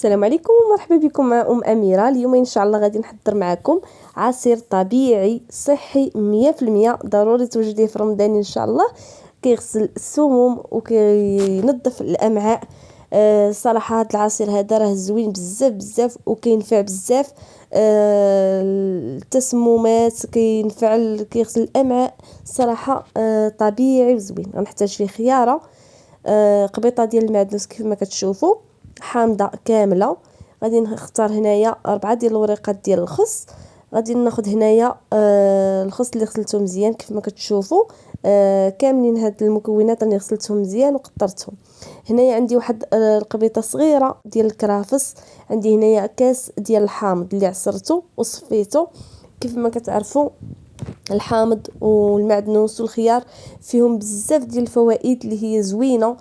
السلام عليكم ومرحبا بكم مع أميرة. اليوم إن شاء الله غادي نحضر معكم عصير طبيعي صحي 100%، ضروري توجديه في رمضان إن شاء الله. كيغسل السموم وكينظف الأمعاء. صراحة هذا العصير هذا راه زوين بزاف بزاف وكينفع بزاف. التسممات كينفع، كيغسل الأمعاء صراحة. طبيعي وزوين. غنحتاج فيه خيارة، قبيطة ديال المعدنوس كيف ما كتشوفوا، حامضه كامله. غادي نختار هنايا 4 ديال الوريقات ديال الخس. غادي ناخذ هنايا الخس اللي غسلته مزيان كيف ما كتشوفوا. كاملين هاد المكونات راني غسلتهم مزيان وقطرتهم. هنايا عندي واحد القبيطه صغيره ديال الكرافس. عندي هنايا كاس ديال الحامض اللي عصرته وصفيته. كيف ما كتعرفوا الحامض والمعدنوس والخيار فيهم بزاف ديال الفوائد اللي هي زوينه،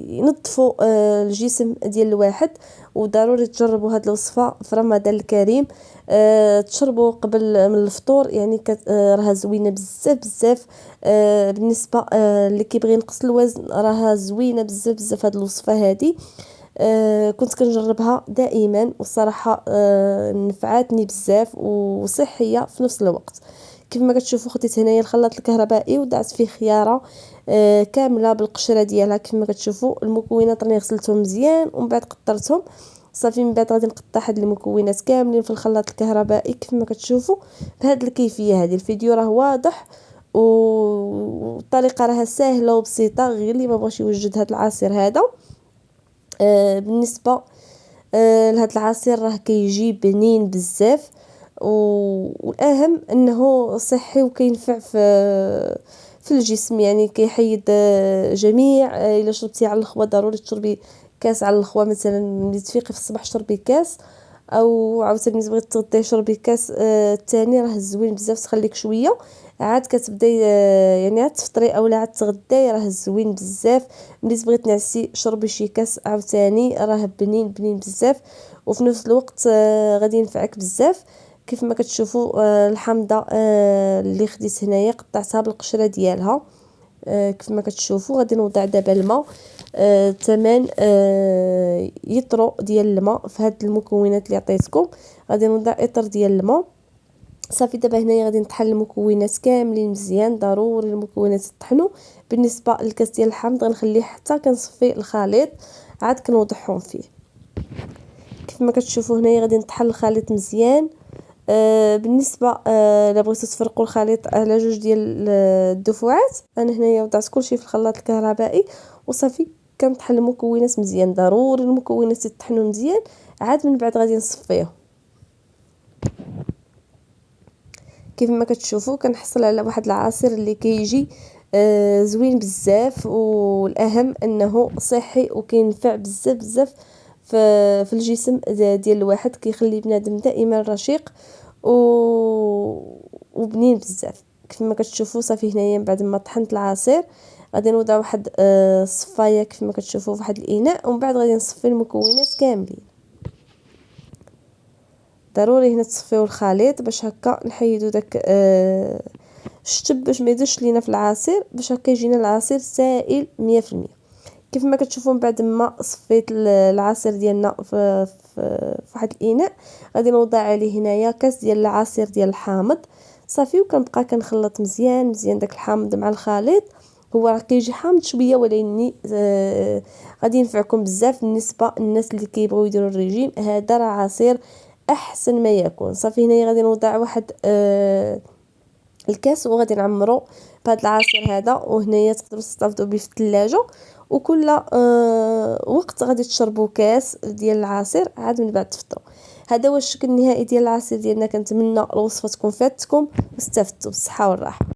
ينظفوا الجسم ديال الواحد. وضروري تجربوا هذه الوصفه في رمضان الكريم. تشربوا قبل من الفطور، يعني راها زوينه بزاف بزاف. بالنسبه اللي كيبغي ينقص الوزن راها زوينه بزاف بزاف هذه الوصفه هذه. كنت كنجربها دائما والصراحه نفعاتني بزاف وصحيه في نفس الوقت. كيف ما كتشوفوا خديت هنايا الخلاط الكهربائي ودعت فيه خياره كامله بالقشره ديالها. كيف ما كتشوفوا المكونات راني غسلتهم مزيان ومن بعد قطرتهم صافي. من بعد غادي نقطع هاد المكونات كاملين في الخلاط الكهربائي كيف ما كتشوفوا بهذه الكيفيه. هذه الفيديو راه واضح والطريقه راها سهله وبسيطه، غير اللي ما بغاش يوجد هذا العصير هذا. بالنسبه لهذا العصير راه كيجي بنين بزاف، والاهم انه صحي وكينفع في الجسم، يعني كيحيد جميع. الا شربتي على الخوا ضروري تشربي كاس على الخوا. مثلا ملي تفيقي في الصباح شربي كاس، او عاوتاني ملي تبغي تغدي شربي كاس الثاني. راه زوين بزاف، تخليك شويه عاد كتبداي يعني عاد تفطري اولا عاد تغداي، راه زوين بزاف. ملي تبغي تنعسي شربي شي كاس عاوتاني، راه بنين بنين بزاف وفي نفس الوقت غادي ينفعك بزاف. كيف ما كتشوفوا الحامضه اللي خديت هنايا قطعتها بالقشره ديالها. كيف ما كتشوفوا غادي نوضع دابا الماء، 8 يطرو ديال الماء في هاد المكونات اللي عطيتكم. غادي نوضع اطر ديال الماء صافي. دابا هنايا غادي نطحن المكونات كاملين مزيان، ضروري المكونات يطحنوا. بالنسبه للكاس ديال الحامض غنخليه حتى كنصفي الخليط عاد كنوضعهم فيه. كيف ما كتشوفوا هنايا غادي نطحن الخليط مزيان. بالنسبه الا بغيتو تفرقوا الخليط على جوج ديال الدفعات، انا هنايا وضعت كلشي في الخلاط الكهربائي وصافي. كنطحن المكونات مزيان، ضروري المكونات يطحنوا مزيان عاد من بعد غادي نصفيهم. كيف ما كتشوفوا كنحصل على واحد العصير اللي كيجي زوين بزاف، والاهم انه صحي وكينفع بزاف بزاف في الجسم ديال الواحد. كيخلي بنادم دائما رشيق وبنين بزاف. كيف ما كتشوفوا صافي هنايا من بعد ما طحنت العصير غادي نوضع واحد الصفايه كيف ما كتشوفوا في واحد الاناء، ومن بعد غادي نصفي المكونات كاملين. ضروري هنا تصفيو الخليط باش هكا نحيدو داك الشتب باش ما يدوش لينا في العصير، باش هكا يجينا العصير سائل 100%. كيف ما كتشوفوا من بعد ما صفيت العصير ديالنا في واحد الاناء، غادي نوضع عليه هنايا كاس ديال العصير ديال الحامض صافي. وكنبقى كنخلط مزيان مزيان داك الحامض مع الخليط. هو راه كيجي حامض شويه ولكن غادي ينفعكم بزاف. بالنسبه للناس اللي كيبغيو يديروا الريجيم هذا راه عصير احسن ما يكون. صافي هنايا غادي نوضع واحد الكاس وغادي نعمرو بهذا العصير هذا. وهنايا تقدروا تستافدوا به في الثلاجه، وكل وقت غادي تشربوا كاس ديال العصير عاد من بعد تفطروا. هذا هو الشكل النهائي ديال العصير ديالنا. كنتمنى الوصفه تكون فاتتكم واستفدتوا. بالصحه والراحه.